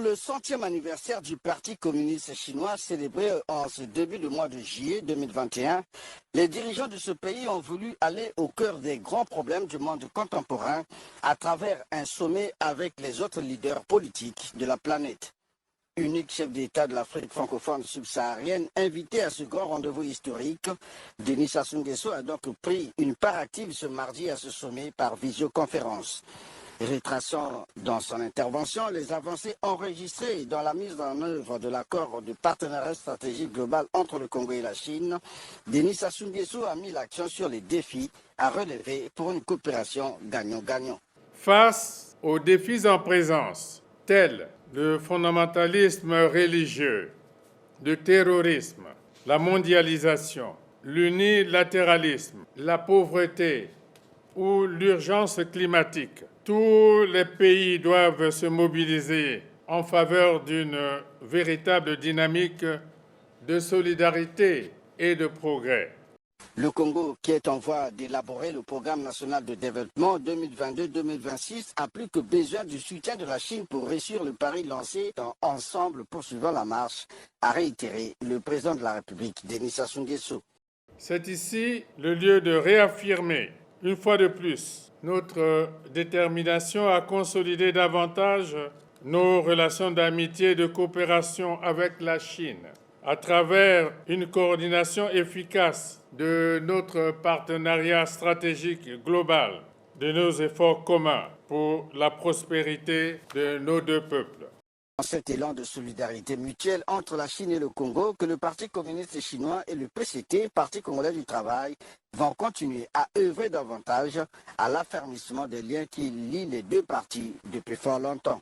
le 100e anniversaire du Parti communiste chinois célébré en ce début de mois de juillet 2021, les dirigeants de ce pays ont voulu aller au cœur des grands problèmes du monde contemporain à travers un sommet avec les autres leaders politiques de la planète. Unique chef d'État de l'Afrique francophone subsaharienne, invité à ce grand rendez-vous historique, Denis Sassou Nguesso a donc pris une part active ce mardi à ce sommet par visioconférence. Retraçant dans son intervention les avancées enregistrées dans la mise en œuvre de l'accord de partenariat stratégique global entre le Congo et la Chine, Denis Sassou Nguesso a mis l'accent sur les défis à relever pour une coopération gagnant-gagnant. Face aux défis en présence, tels le fondamentalisme religieux, le terrorisme, la mondialisation, l'unilatéralisme, la pauvreté ou l'urgence climatique, tous les pays doivent se mobiliser en faveur d'une véritable dynamique de solidarité et de progrès. Le Congo, qui est en voie d'élaborer le programme national de développement 2022-2026, a plus que besoin du soutien de la Chine pour réussir le pari lancé dans Ensemble poursuivant la marche, a réitéré le président de la République, Denis Sassou Nguesso. C'est ici le lieu de réaffirmer, une fois de plus, notre détermination à consolider davantage nos relations d'amitié et de coopération avec la Chine, à travers une coordination efficace de notre partenariat stratégique global, de nos efforts communs pour la prospérité de nos deux peuples. Dans cet élan de solidarité mutuelle entre la Chine et le Congo, que le Parti communiste chinois et le PCT, Parti congolais du travail, vont continuer à œuvrer davantage à l'affermissement des liens qui lient les deux partis depuis fort longtemps.